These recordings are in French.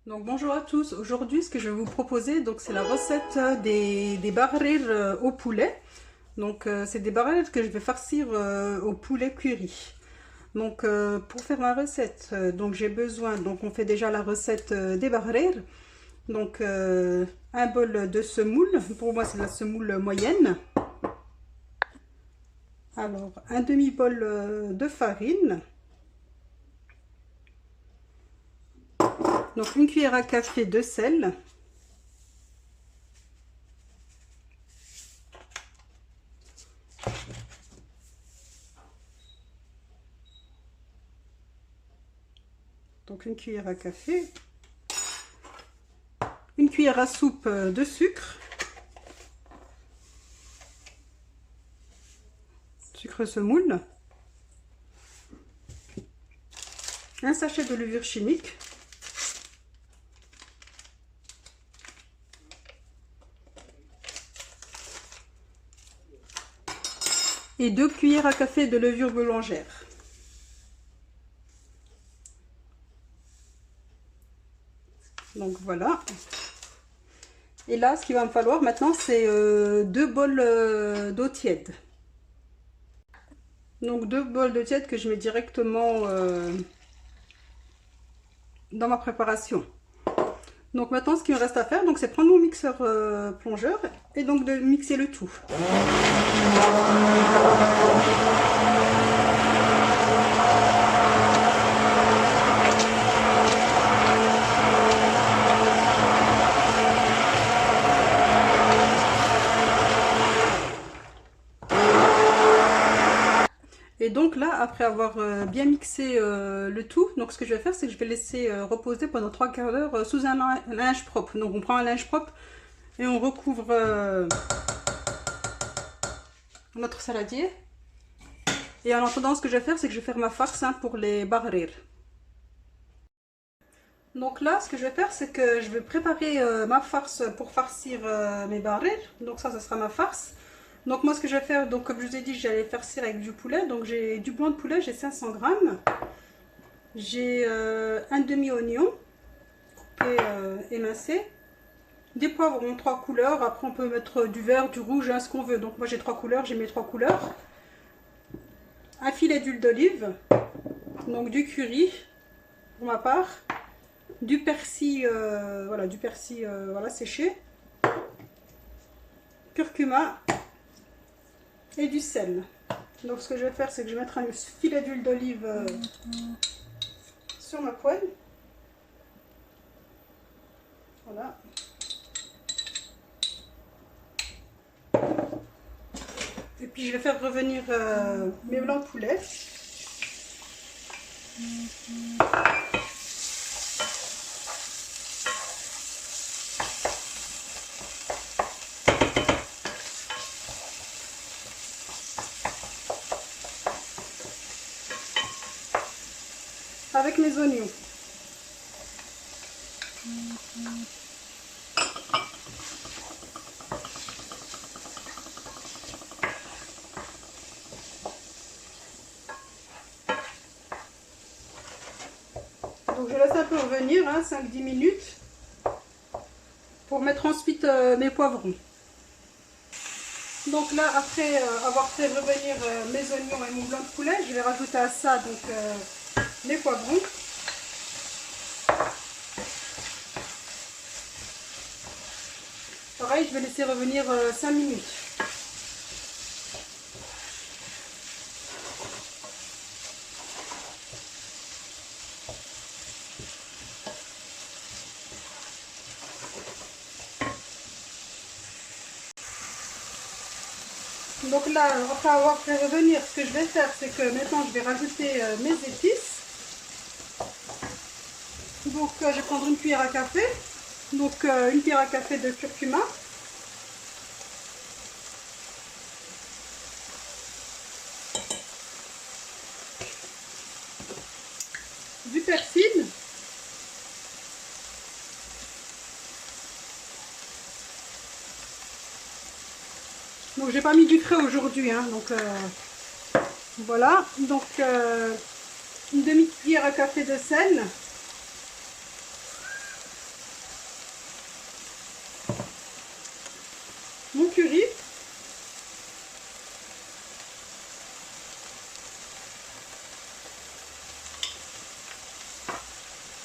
Donc bonjour à tous, aujourd'hui ce que je vais vous proposer c'est la recette des barrettes au poulet. C'est des barrettes que je vais farcir au poulet curry. Pour faire ma recette, j'ai besoin, on fait déjà la recette des barrettes. Un bol de semoule, pour moi c'est la semoule moyenne. Alors un demi-bol de farine. Donc une cuillère à café de sel. Donc une cuillère à café. Une cuillère à soupe de sucre. Sucre semoule. Un sachet de levure chimique. Et 2 cuillères à café de levure boulangère. Donc voilà. Et là, ce qu'il va me falloir maintenant, c'est 2 bols d'eau tiède. Donc 2 bols d'eau tiède que je mets directement dans ma préparation. Donc maintenant, ce qu'il me reste à faire, c'est prendre mon mixeur plongeur et donc de mixer le tout. Et donc là, après avoir bien mixé le tout, ce que je vais faire, c'est que je vais laisser reposer pendant 3 quarts d'heure sous un linge propre. Donc on prend un linge propre et on recouvre notre saladier. Et en attendant, ce que je vais faire, c'est que je vais faire ma farce pour les barrettes. Donc là, ce que je vais faire, c'est que je vais préparer ma farce pour farcir mes barrettes. Donc ça sera ma farce. Donc moi, ce que je vais faire, comme je vous ai dit, j'allais farcir avec du poulet. Donc j'ai du blanc de poulet, j'ai 500 grammes. J'ai un demi-oignon coupé émincé. Des poivrons, 3 couleurs. Après, on peut mettre du vert, du rouge, ce qu'on veut. Donc moi, j'ai 3 couleurs, j'ai mes 3 couleurs. Un filet d'huile d'olive. Donc du curry, pour ma part. Du persil, voilà, du persil séché. Curcuma. Et du sel. Donc ce que je vais faire, c'est que je vais mettre un filet d'huile d'olive sur ma poêle. Voilà. Et puis je vais faire revenir mes blancs de poulet. Avec mes oignons. Donc je laisse un peu revenir, 5-10 minutes, pour mettre ensuite mes poivrons. Donc là, après avoir fait revenir mes oignons et mon blanc de poulet, je vais rajouter à ça les poivrons. Pareil, je vais laisser revenir 5 minutes. Donc là, après avoir fait revenir, ce que je vais faire, c'est que maintenant je vais rajouter mes épices. Donc je vais prendre une cuillère à café, une cuillère à café de curcuma. Du persil. Donc j'ai pas mis du frais aujourd'hui, voilà. Une demi-cuillère à café de sel.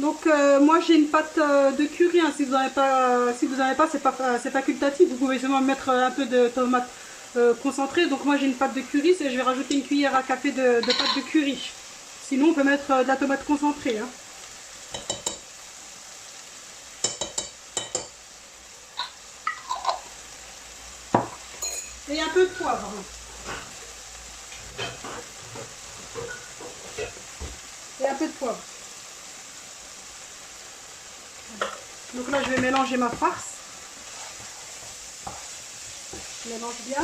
Donc moi j'ai une pâte de curry, hein. Si vous n'en avez pas, c'est facultatif. Vous pouvez seulement mettre un peu de tomate concentrée. Donc moi j'ai une pâte de curry, et je vais rajouter une cuillère à café de pâte de curry. Sinon on peut mettre de la tomate concentrée, hein. Et un peu de poivre. Et un peu de poivre. Donc là je vais mélanger ma farce. Je mélange bien.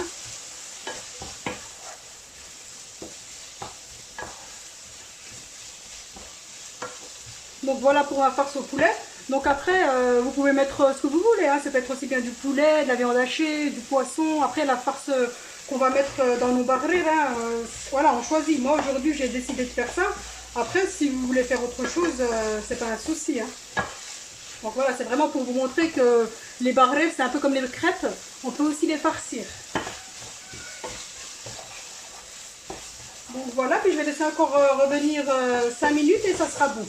Donc voilà pour ma farce au poulet. Donc après vous pouvez mettre ce que vous voulez, hein. Ça peut être aussi bien du poulet, de la viande hachée, du poisson. Après la farce qu'on va mettre dans nos barrères, hein, voilà, on choisit. Moi aujourd'hui j'ai décidé de faire ça. Après si vous voulez faire autre chose, c'est pas un souci, hein. Donc voilà, c'est vraiment pour vous montrer que les barrères c'est un peu comme les crêpes, on peut aussi les farcir. Donc voilà, puis je vais laisser encore revenir 5 minutes et ça sera bon.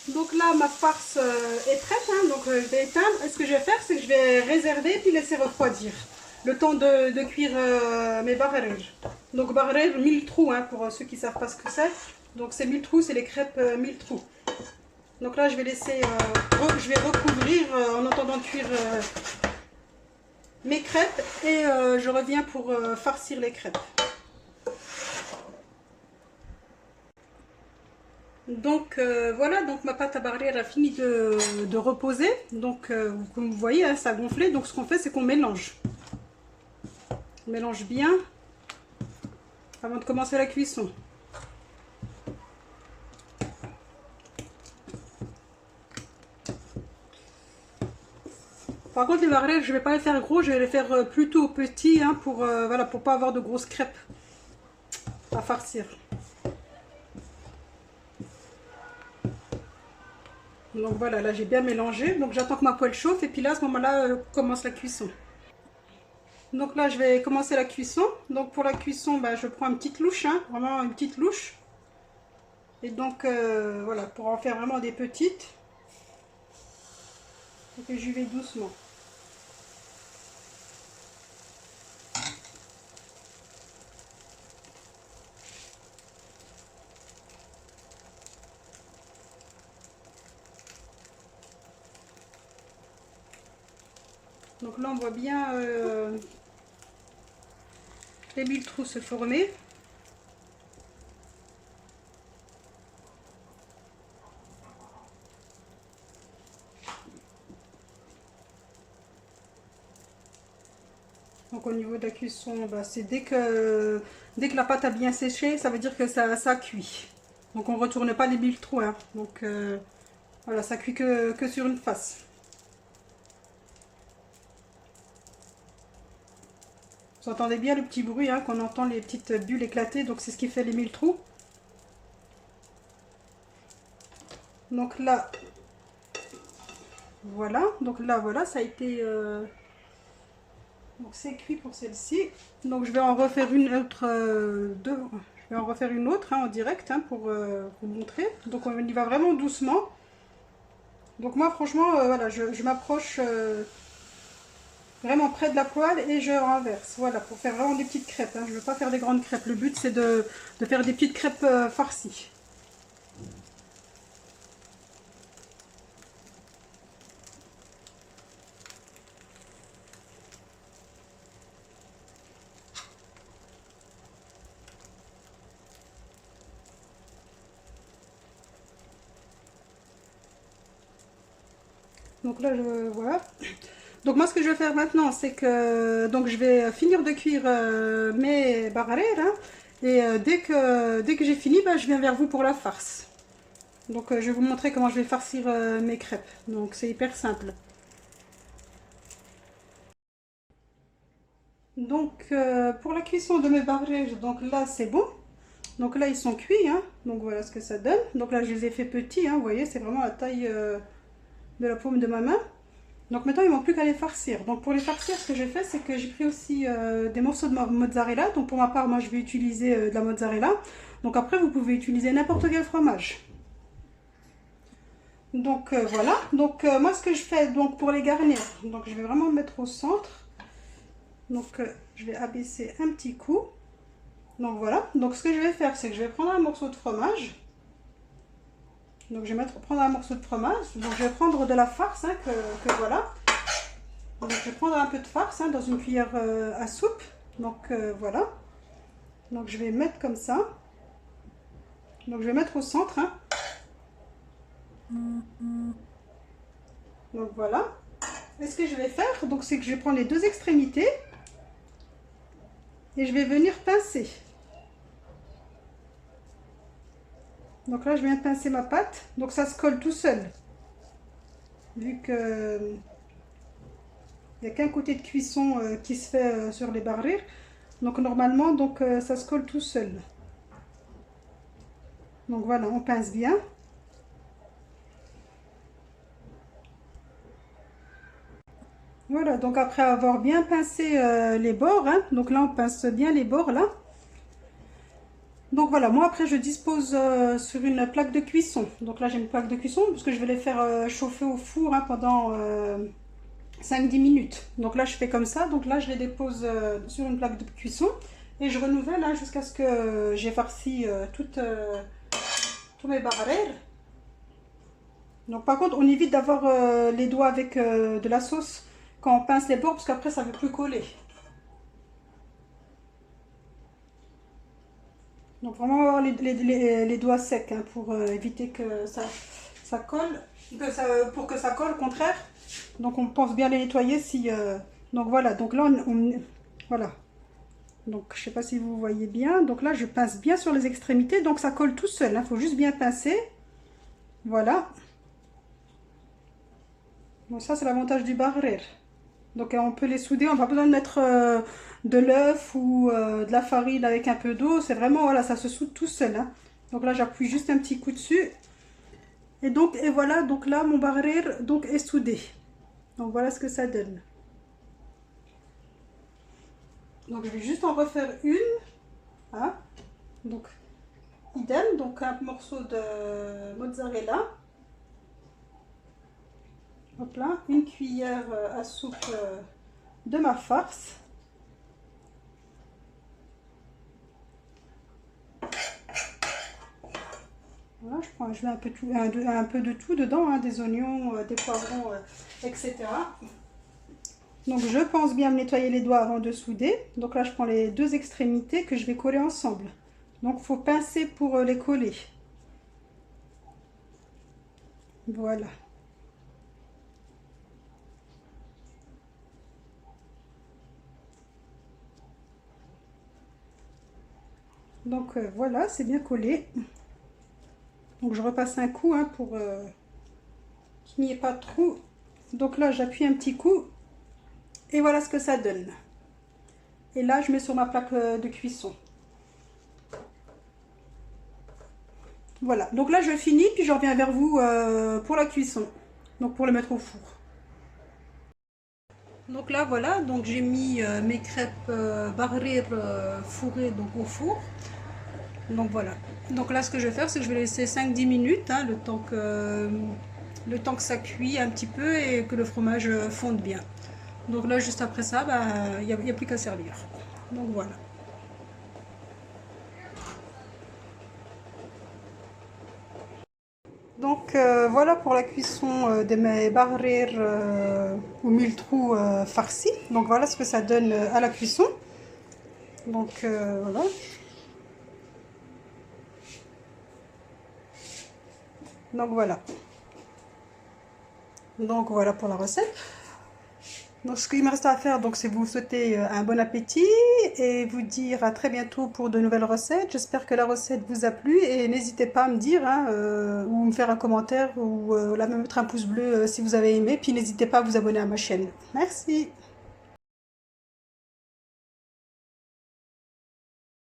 Donc là ma farce est prête, hein, donc je vais éteindre. Et ce que je vais faire, c'est que je vais réserver puis laisser refroidir le temps de cuire mes barrères. Donc barrères 1000 trous, hein, pour ceux qui ne savent pas ce que c'est. Donc c'est 1000 trous, c'est les crêpes 1000 trous. Donc là je vais laisser, je vais recouvrir en attendant de cuire mes crêpes et je reviens pour farcir les crêpes. Donc voilà, donc ma pâte à barrière a fini de reposer. Donc comme vous voyez, hein, ça a gonflé. Donc ce qu'on fait, c'est qu'on mélange. On mélange bien avant de commencer la cuisson. Par contre les barrières, je vais pas les faire gros, je vais les faire plutôt petits, hein, pour voilà, pour pas avoir de grosses crêpes à farcir. Donc voilà, là j'ai bien mélangé, donc j'attends que ma poêle chauffe et puis là à ce moment-là commence la cuisson. Donc là je vais commencer la cuisson. Donc pour la cuisson, bah, je prends une petite louche, hein, vraiment une petite louche. Et donc voilà, pour en faire vraiment des petites. Donc j'y vais doucement. Donc là on voit bien les 1000 trous se former. Donc au niveau de la cuisson, bah, c'est dès que la pâte a bien séché, ça veut dire que ça cuit. Donc on ne retourne pas les 1000 trous, hein. Donc voilà, ça cuit que sur une face. Vous entendez bien le petit bruit, hein, qu'on entend les petites bulles éclater, donc c'est ce qui fait les 1000 trous. Donc là, voilà, ça a été... donc c'est cuit pour celle-ci. Donc je vais en refaire une autre, je vais en refaire une autre, hein, en direct, hein, pour vous montrer. Donc on y va vraiment doucement. Donc moi franchement, voilà, je m'approche vraiment près de la poêle et je renverse. Voilà, pour faire vraiment des petites crêpes, hein. Je ne veux pas faire des grandes crêpes. Le but c'est de faire des petites crêpes farcies. Donc là, voilà. Donc moi, ce que je vais faire maintenant, c'est que donc je vais finir de cuire mes barreres, hein, et dès que j'ai fini, bah, je viens vers vous pour la farce. Donc je vais vous montrer comment je vais farcir mes crêpes. Donc c'est hyper simple. Donc pour la cuisson de mes barreres, donc là c'est bon. Donc là ils sont cuits, hein. Donc voilà ce que ça donne. Donc là je les ai fait petits, hein, vous voyez, c'est vraiment la taille de la paume de ma main. Donc maintenant, il ne manque plus qu'à les farcir. Donc pour les farcir, ce que j'ai fait, c'est que j'ai pris aussi des morceaux de mozzarella. Donc pour ma part, moi, je vais utiliser de la mozzarella. Donc après, vous pouvez utiliser n'importe quel fromage. Donc voilà. Donc moi, ce que je fais donc pour les garnir, donc je vais vraiment me mettre au centre. Donc je vais abaisser un petit coup. Donc voilà. Donc ce que je vais faire, c'est que je vais prendre un morceau de fromage. Donc je vais prendre un morceau de fromage. Donc je vais prendre de la farce, hein, que voilà. Donc je vais prendre un peu de farce, hein, dans une cuillère à soupe. Donc voilà. Donc je vais mettre comme ça. Donc je vais mettre au centre, hein. Donc voilà. Et ce que je vais faire, donc c'est que je vais prendre les deux extrémités et je vais venir pincer. Donc là je viens pincer ma pâte, donc ça se colle tout seul. Vu que il n'y a qu'un côté de cuisson qui se fait sur les barres. Donc normalement donc ça se colle tout seul. Donc voilà, on pince bien. Voilà, donc après avoir bien pincé les bords, hein, donc là on pince bien les bords là. Donc voilà, moi après je dispose sur une plaque de cuisson. Donc là j'ai une plaque de cuisson parce que je vais les faire chauffer au four, hein, pendant 5-10 minutes. Donc là je fais comme ça, donc là je les dépose sur une plaque de cuisson et je renouvelle, hein, jusqu'à ce que j'ai farci tous mes barres. Donc par contre on évite d'avoir les doigts avec de la sauce quand on pince les bords parce qu'après ça ne veut plus coller. Donc vraiment avoir les doigts secs, hein, pour éviter que ça colle, pour que ça colle au contraire. Donc on pense bien les nettoyer si... donc voilà, donc là voilà. Donc je sais pas si vous voyez bien. Donc là je pince bien sur les extrémités, donc ça colle tout seul. Il faut juste bien pincer. Voilà. Donc ça c'est l'avantage du barrer. Donc on peut les souder, on n'a pas besoin de mettre de l'œuf ou de la farine avec un peu d'eau. C'est vraiment, voilà, ça se soude tout seul, hein. Donc là j'appuie juste un petit coup dessus. Et donc, et voilà, donc là mon barrer donc est soudé. Donc voilà ce que ça donne. Donc je vais juste en refaire une, hein. Donc idem, donc un morceau de mozzarella. Hop là, une cuillère à soupe de ma farce. Voilà, je mets un peu de tout dedans, hein, des oignons, des poivrons, etc. Donc je pense bien me nettoyer les doigts avant de souder. Donc là je prends les deux extrémités que je vais coller ensemble. Donc il faut pincer pour les coller. Voilà. Donc voilà, c'est bien collé. Donc je repasse un coup, hein, pour qu'il n'y ait pas de trou. Donc là j'appuie un petit coup et voilà ce que ça donne. Et là je mets sur ma plaque de cuisson. Voilà, donc là je finis puis je reviens vers vous pour la cuisson. Donc pour le mettre au four. Donc là voilà, donc j'ai mis mes crêpes barrées fourrées donc au four. Donc voilà. Donc là ce que je vais faire, c'est que je vais laisser 5-10 minutes, hein, le temps que ça cuit un petit peu et que le fromage fonde bien. Donc là juste après ça, il n'y a plus qu'à servir. Donc voilà. Donc voilà pour la cuisson de mes barres au mille trous farcis. Donc voilà ce que ça donne à la cuisson. Donc voilà. Donc voilà. Donc voilà pour la recette. Donc ce qu'il me reste à faire, donc c'est vous souhaiter un bon appétit et vous dire à très bientôt pour de nouvelles recettes. J'espère que la recette vous a plu et n'hésitez pas à me dire, hein, ou me faire un commentaire ou là me mettre un pouce bleu si vous avez aimé. Puis n'hésitez pas à vous abonner à ma chaîne. Merci.